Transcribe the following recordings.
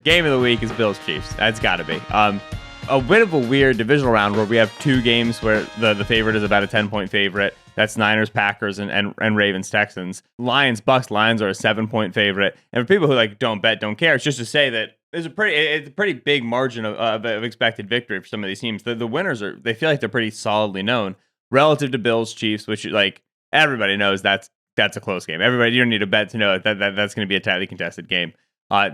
Game of the week is Bills Chiefs. That's got to be. A bit of a weird divisional round where we have two games where the favorite is about a 10-point favorite. That's Niners, Packers, and Ravens, Texans. Lions, Bucks. Lions are a 7-point favorite. And for people who don't bet, don't care, it's just to say that it's a pretty big margin of expected victory for some of these teams. The winners they feel like they're pretty solidly known relative to Bills, Chiefs, which everybody knows that's a close game. Everybody, you don't need a bet to know that that's going to be a tightly contested game.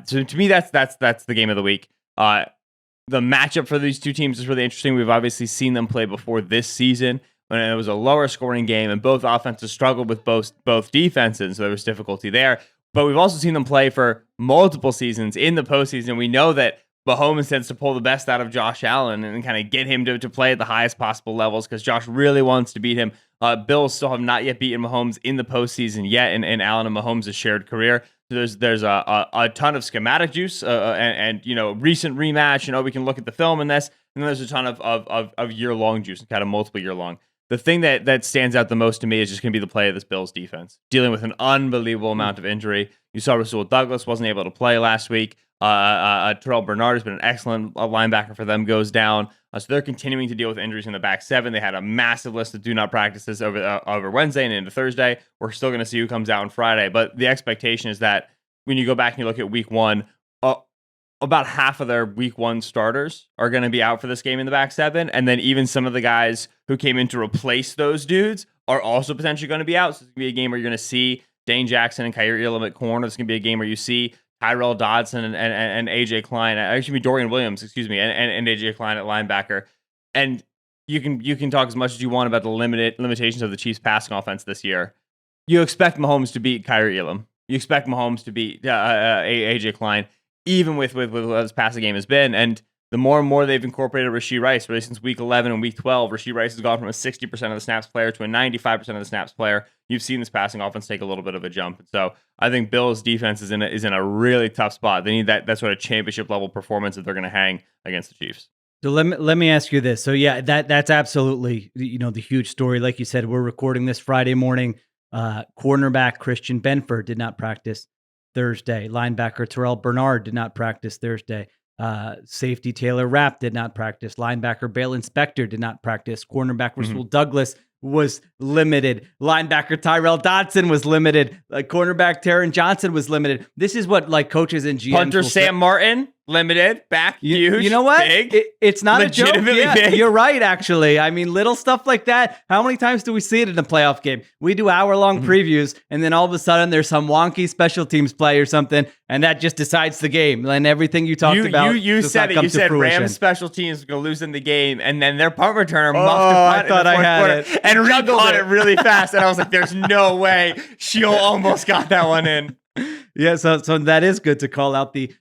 So to me, that's the game of the week. The matchup for these two teams is really interesting. We've obviously seen them play before this season when it was a lower scoring game, and both offenses struggled with both defenses, so there was difficulty there. But we've also seen them play for multiple seasons in the postseason. We know that Mahomes tends to pull the best out of Josh Allen and kind of get him to play at the highest possible levels because Josh really wants to beat him. Bills still have not yet beaten Mahomes in the postseason yet in Allen and Mahomes' shared career. So there's a ton of schematic juice and recent rematch. We can look at the film in this, and then there's a ton of year-long juice, kind of multiple year-long. The thing that stands out the most to me is just going to be the play of this Bills defense, dealing with an unbelievable amount of injury. You saw Rasul Douglas wasn't able to play last week. Terrell Bernard has been an excellent linebacker for them, goes down. So they're continuing to deal with injuries in the back seven. They had a massive list of do not practices over Wednesday and into Thursday. We're still going to see who comes out on Friday. But the expectation is that when you go back and you look at week one, about half of their week one starters are going to be out for this game in the back seven. And then even some of the guys who came in to replace those dudes are also potentially going to be out. So it's going to be a game where you're going to see Dane Jackson and Kaiir Elam at corner. It's going to be a game where you see Tyrell Dodson and AJ Klein, actually Dorian Williams, and AJ Klein at linebacker. And you can talk as much as you want about the limitations of the Chiefs passing offense this year. You expect Mahomes to beat Kaiir Elam. You expect Mahomes to beat AJ Klein, even with what his passing game has been. And the more and more they've incorporated Rashee Rice, really since week 11 and week 12, Rashee Rice has gone from a 60% of the snaps player to a 95% of the snaps player. You've seen this passing offense take a little bit of a jump. So I think Bills' defense is in a really tough spot. They need that sort of championship level performance if they're going to hang against the Chiefs. So let me ask you this. So yeah, that's absolutely the huge story. Like you said, we're recording this Friday morning. Cornerback Christian Benford did not practice Thursday. Linebacker Terrell Bernard did not practice Thursday. Safety Taylor Rapp did not practice. Linebacker Bale Inspector did not practice. Cornerback Rasul Douglas was limited. Linebacker Tyrell Dodson was limited. Cornerback Taron Johnson was limited. This is what coaches and GMs. Punter Sam Martin limited, back huge. You know what? Big, it's not a joke. Yeah, big. You're right. Actually, I mean, little stuff like that. How many times do we see it in a playoff game? We do hour-long previews, and then all of a sudden there's some wonky special teams play or something, and that just decides the game. And everything you talked about. You said it. You said Rams special teams are going to lose in the game, and then their punt returner muffed I thought I had it. And recaught it really fast, and I was like, "There's no way." Sheil almost got that one in. Yeah, so that is good to call out the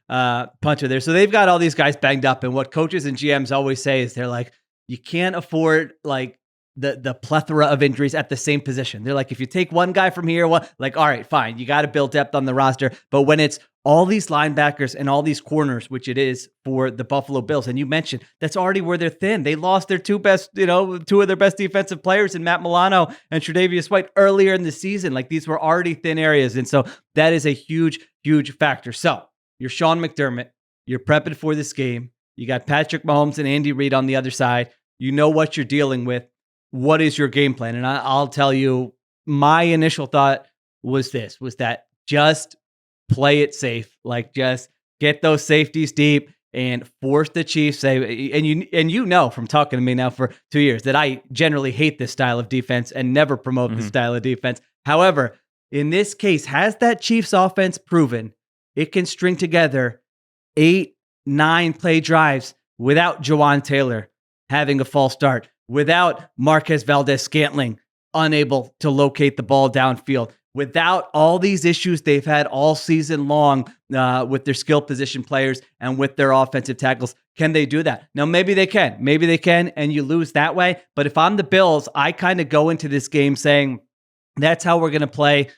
punter there. So they've got all these guys banged up, and what coaches and GMs always say is they're like, you can't afford the plethora of injuries at the same position. They're like, if you take one guy from here, all right, fine, you got to build depth on the roster. But when it's all these linebackers and all these corners, which it is for the Buffalo Bills, and you mentioned that's already where they're thin. They lost their two of their best defensive players in Matt Milano and Tre'Davious White earlier in the season. These were already thin areas. And so that is a huge, huge factor. So you're Sean McDermott. You're prepping for this game. You got Patrick Mahomes and Andy Reid on the other side. You know what you're dealing with. What is your game plan? And I'll tell you, my initial thought was that just play it safe. Just get those safeties deep and force the Chiefs. And you know from talking to me now for 2 years that I generally hate this style of defense and never promote this style of defense. However, in this case, has that Chiefs offense proven it can string together 8-9 play drives without Jawan Taylor having a false start, without Marquez Valdez-Scantling unable to locate the ball downfield, without all these issues they've had all season long with their skill position players and with their offensive tackles. Can they do that? Now, maybe they can. Maybe they can, and you lose that way. But if I'm the Bills, I kind of go into this game saying, that's how we're going to play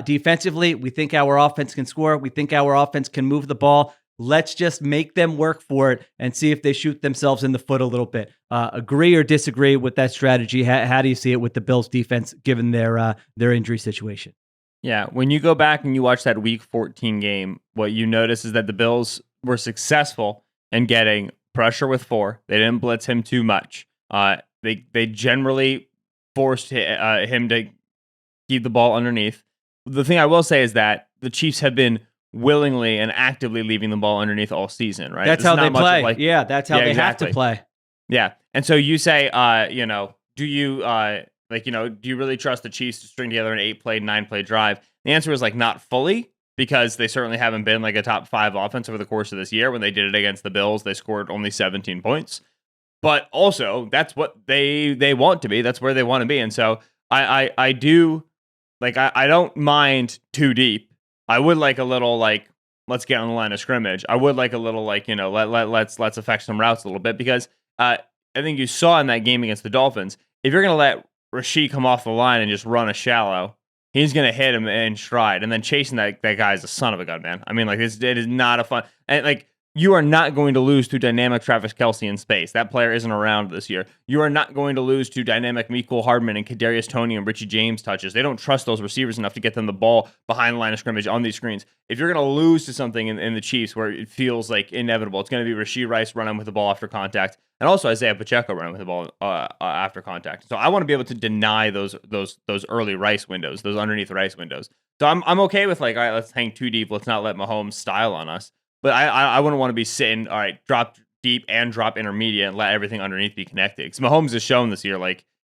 defensively. We think our offense can score. We think our offense can move the ball. Let's just make them work for it and see if they shoot themselves in the foot a little bit. Agree or disagree with that strategy? How do you see it with the Bills defense given their injury situation? Yeah, when you go back and you watch that Week 14 game, what you notice is that the Bills were successful in getting pressure with 4. They didn't blitz him too much. They generally forced him to keep the ball underneath. The thing I will say is that the Chiefs have been willingly and actively leaving the ball underneath all season, right? That's how they play. That's how they have to play. Yeah. And so you say, do you do you really trust the Chiefs to string together an 8-play, 9-play drive? The answer is not fully, because they certainly haven't been a top 5 offense over the course of this year. When they did it against the Bills, they scored only 17 points. But also, that's what they want to be. That's where they want to be. And so I do, I don't mind too deep. I would like a little, let's get on the line of scrimmage. I would like a little, let's affect some routes a little bit, because I think you saw in that game against the Dolphins, if you're going to let Rasheed come off the line and just run a shallow, he's going to hit him in stride. And then chasing that guy is a son of a gun, man. I mean, it is not a fun. And you are not going to lose to dynamic Travis Kelce in space. That player isn't around this year. You are not going to lose to dynamic Mecole Hardman and Kadarius Toney and Richie James touches. They don't trust those receivers enough to get them the ball behind the line of scrimmage on these screens. If you're going to lose to something in the Chiefs where it feels inevitable, it's going to be Rashee Rice running with the ball after contact, and also Isaiah Pacheco running with the ball after contact. So I want to be able to deny those early Rice windows, those underneath Rice windows. So I'm okay with all right, let's hang too deep. Let's not let Mahomes style on us. But I wouldn't want to be sitting, all right, drop deep and drop intermediate and let everything underneath be connected. Because Mahomes has shown this year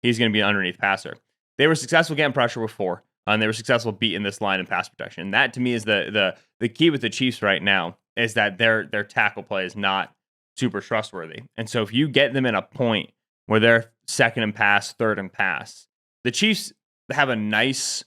he's going to be an underneath passer. They were successful getting pressure with 4, and they were successful beating this line in pass protection. And that, to me, is the key with the Chiefs right now, is that their tackle play is not super trustworthy. And so if you get them in a point where they're second and pass, third and pass, the Chiefs have a nice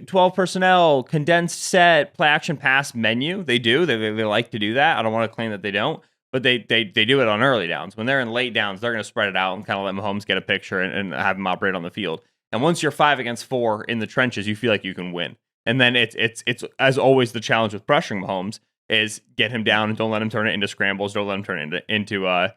12 personnel, condensed set, play action pass menu. They do. They like to do that. I don't want to claim that they don't, but they do it on early downs. When they're in late downs, they're going to spread it out and kind of let Mahomes get a picture and have him operate on the field. And once you're 5 against 4 in the trenches, you feel like you can win. And then it's as always, the challenge with pressuring Mahomes is get him down and don't let him turn it into scrambles. Don't let him turn it into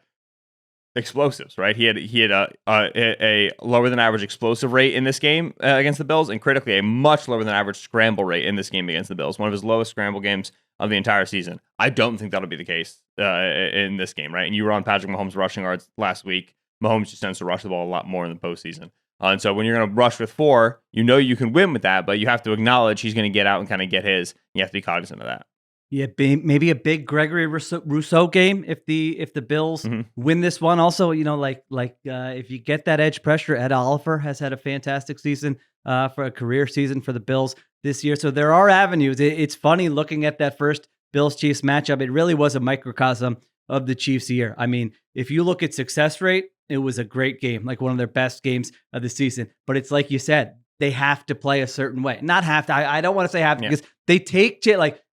explosives, right? He had a lower than average explosive rate in this game against the Bills, and critically a much lower than average scramble rate in this game against the Bills. One of his lowest scramble games of the entire season. I don't think that'll be the case in this game, right? And you were on Patrick Mahomes' rushing yards last week. Mahomes just tends to rush the ball a lot more in the postseason. And so when you're going to rush with 4, you can win with that, but you have to acknowledge he's going to get out and kind of get his. You have to be cognizant of that. Yeah, maybe a big Gregory Rousseau game if the Bills win this one. Also, if you get that edge pressure, Ed Oliver has had a fantastic season for a career season for the Bills this year. So there are avenues. It's funny looking at that first Bills-Chiefs matchup. It really was a microcosm of the Chiefs' year. I mean, if you look at success rate, it was a great game, one of their best games of the season. But it's like you said, they have to play a certain way. Not have to. I don't want to say have to, because they take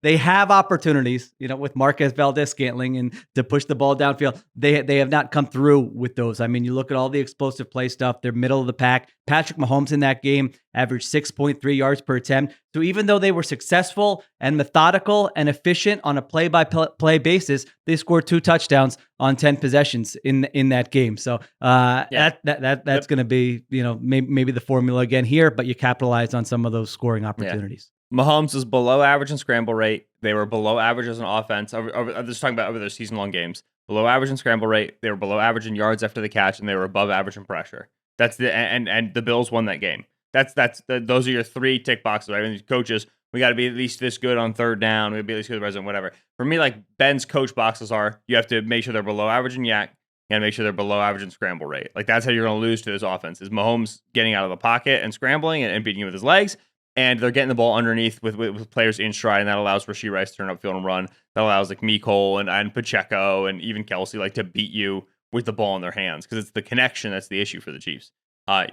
they have opportunities, with Marquez Valdez-Scantling and to push the ball downfield. They have not come through with those. I mean, you look at all the explosive play stuff. They're middle of the pack. Patrick Mahomes in that game averaged 6.3 yards per attempt. So even though they were successful and methodical and efficient on a play-by-play basis, they scored 2 touchdowns on 10 possessions in that game. So that's going to be maybe the formula again here, but you capitalize on some of those scoring opportunities. Mahomes was below average in scramble rate. They were below average as an offense. I'm just talking about over their season-long games. Below average in scramble rate. They were below average in yards after the catch, and they were above average in pressure. That's and the Bills won that game. Those are your 3 tick boxes, right? And coaches, we got to be at least this good on third down. We got to be at least good at red zone, whatever. For me, Ben's coach boxes are, you have to make sure they're below average in yak, and make sure they're below average in scramble rate. That's how you're going to lose to this offense, is Mahomes getting out of the pocket and scrambling and beating you with his legs. And they're getting the ball underneath with players in stride, and that allows Rashee Rice to turn upfield and run. That allows Mecole and Pacheco and even Kelce to beat you with the ball in their hands, because it's the connection that's the issue for the Chiefs.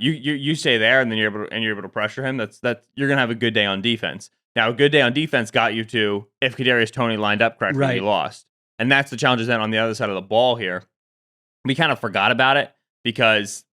You stay there, and then you're able to pressure him. That's you're gonna have a good day on defense. Now, a good day on defense got you to, if Kadarius Toney lined up correctly, right, you lost, and that's the challenge. Then on the other side of the ball here, we kind of forgot about it because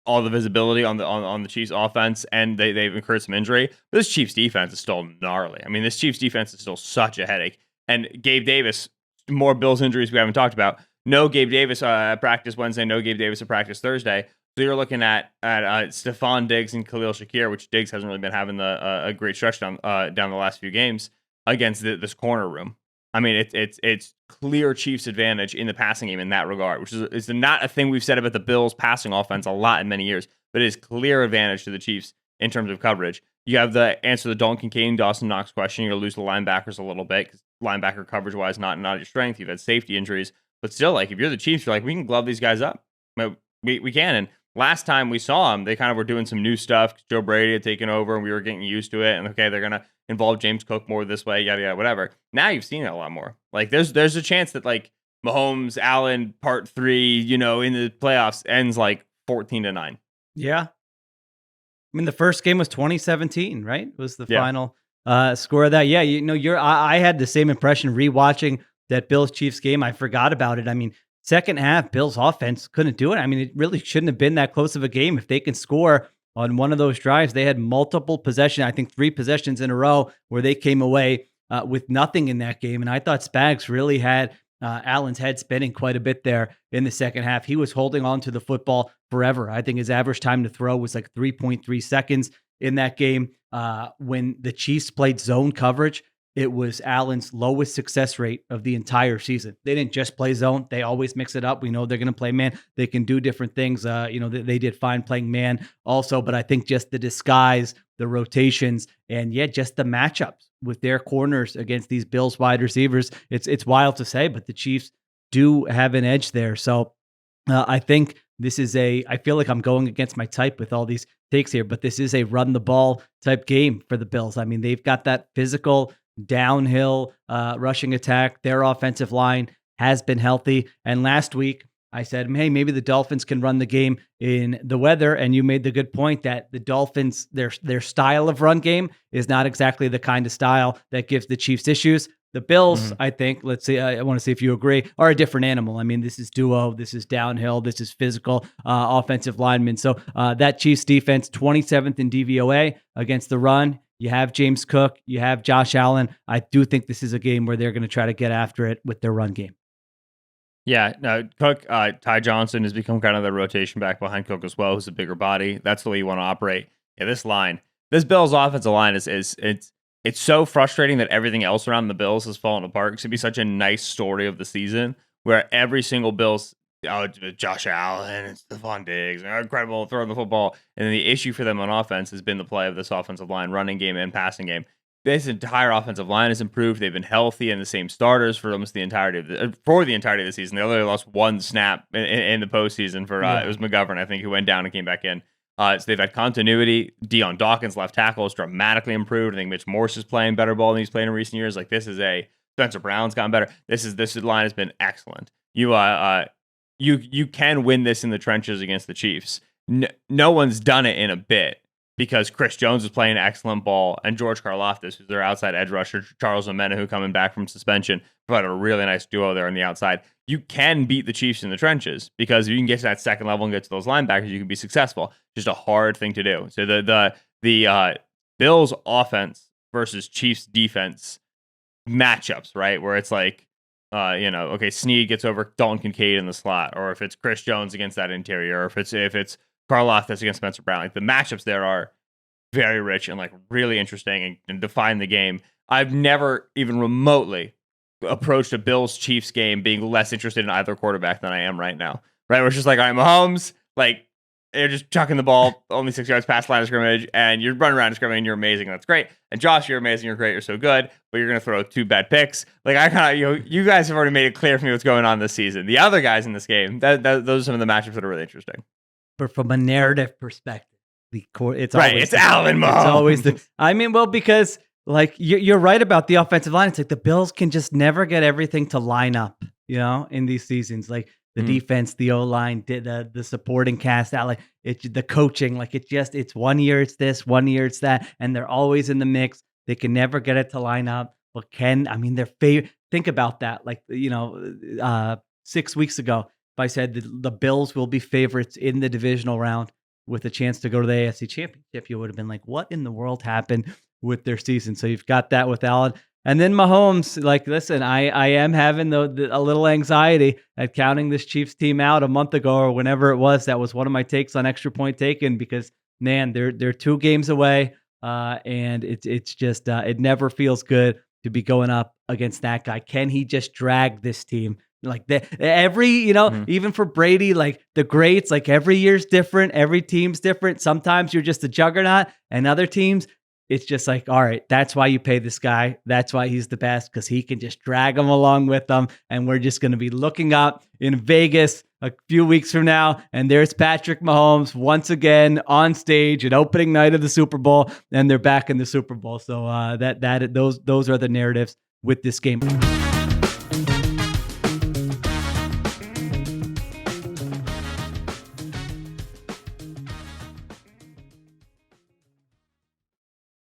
all the visibility on the Chiefs offense, and they've incurred some injury. But this Chiefs defense is still gnarly. I mean, this Chiefs defense is still such a headache. And Gabe Davis, more Bills injuries we haven't talked about. No Gabe Davis at practice Wednesday, no Gabe Davis at practice Thursday. So you're looking at Stephon Diggs and Khalil Shakir, which Diggs hasn't really been having a great stretch down the last few games against this corner room. I mean, it's clear Chiefs advantage in the passing game in that regard, which is not a thing we've said about the Bills' passing offense a lot in many years, but it is clear advantage to the Chiefs in terms of coverage. You have the answer to the Dalton Kincaid and Dawson Knox question. You're going to lose the linebackers a little bit because linebacker coverage-wise, not your strength. You've had safety injuries. But still, like, if you're the Chiefs, you're like, we can glove these guys up. We can. And last time we saw them, they kind of were doing some new stuff. Joe Brady had taken over, and we were getting used to it. And, okay, they're going to involve James Cook more this way, yada, yada, whatever. Now you've seen it a lot more. Like, there's a chance that, like, Mahomes, Allen, part 3, in the playoffs ends, like, 14-9. Yeah. I mean, the first game was 2017, right? Was the final score of that. Yeah, I had the same impression rewatching that Bills-Chiefs game. I forgot about it. I mean, second half, Bills offense couldn't do it. I mean, it really shouldn't have been that close of a game. If they can score on one of those drives, they had multiple possessions, I think 3 possessions in a row where they came away with nothing in that game. And I thought Spags really had Allen's head spinning quite a bit there in the second half. He was holding on to the football forever. I think his average time to throw was like 3.3 seconds in that game. When the Chiefs played zone coverage, it was Allen's lowest success rate of the entire season. They didn't just play zone. They always mix it up. We know they're going to play man. They can do different things. They did fine playing man also, but I think just the disguise, the rotations, and just the matchups with their corners against these Bills wide receivers. It's wild to say, but the Chiefs do have an edge there. So I think this is I feel like I'm going against my type with all these takes here, but this is a run the ball type game for the Bills. I mean, they've got that physical downhill rushing attack. Their offensive line has been healthy. And last week I said, hey, maybe the Dolphins can run the game in the weather. And you made the good point that the Dolphins, their style of run game is not exactly the kind of style that gives the Chiefs issues. The Bills, I think, let's see, I want to see if you agree, are a different animal. I mean, this is duo, this is downhill, this is physical offensive linemen. So that Chiefs defense, 27th in DVOA against the run. You have James Cook, you have Josh Allen. I do think this is a game where they're going to try to get after it with their run game. Yeah, no, Cook, Ty Johnson has become kind of the rotation back behind Cook as well, who's a bigger body. That's the way you want to operate. Yeah, this Bills offensive line it's so frustrating that everything else around the Bills has fallen apart. It should be such a nice story of the season where every single Bills, Josh Allen and Stephon Diggs, incredible throwing the football. And then the issue for them on offense has been the play of this offensive line, running game and passing game. This entire offensive line has improved. They've been healthy and the same starters for almost the entirety of the season. They only lost one snap in the postseason for it was McGovern, I think, who went down and came back in. So they've had continuity. Deion Dawkins, left tackle, has dramatically improved. I think Mitch Morse is playing better ball than he's played in recent years. Like Spencer Brown's gotten better. This line has been excellent. You can win this in the trenches against the Chiefs. No one's done it in a bit because Chris Jones is playing excellent ball and George Karlaftis, who's their outside edge rusher, Charles Omenihu coming back from suspension, provided a really nice duo there on the outside. You can beat the Chiefs in the trenches because if you can get to that second level and get to those linebackers, you can be successful. Just a hard thing to do. So the Bills offense versus Chiefs defense matchups, right? Where it's like, okay, Snead gets over Dalton Kincaid in the slot, or if it's Chris Jones against that interior, or if it's Karlaftis against Spencer Brown. Like the matchups there are very rich and like really interesting and define the game. I've never even remotely approached a Bills-Chiefs game being less interested in either quarterback than I am right now. Right? Where it's just like, all right, Mahomes, like you're just chucking the ball only 6 yards past line of scrimmage, and you're running around scrimmage, and you're amazing. That's great. And Josh, you're amazing. You're great. You're so good. But you're going to throw 2 bad picks. Like I kind of, you guys have already made it clear for me what's going on this season. The other guys in this game, those are some of the matchups that are really interesting. But from a narrative perspective, it's right. It's Allen Mahomes. It's always because like you're right about the offensive line. It's like the Bills can just never get everything to line up, in these seasons. Like the defense, the O-line, the supporting cast out, like the coaching, like it's 1 year it's this, 1 year it's that, and they're always in the mix. They can never get it to line up. But their favorite. Think about that. Like 6 weeks ago, if I said the Bills will be favorites in the divisional round with a chance to go to the AFC Championship, you would have been like, what in the world happened with their season? So you've got that with Allen. And then Mahomes, like, listen, I am having a little anxiety at counting this Chiefs team out a month ago or whenever it was. That was one of my takes on Extra Point Taken because, man, they're 2 games away, and it's just it never feels good to be going up against that guy. Can he just drag this team? Like even for Brady, like the greats, like every year's different. Every team's different. Sometimes you're just a juggernaut, and other teams, it's just like, all right, that's why you pay this guy. That's why he's the best, because he can just drag them along with them. And we're just going to be looking up in Vegas a few weeks from now, and there's Patrick Mahomes once again on stage at opening night of the Super Bowl, and they're back in the Super Bowl. So those are the narratives with this game.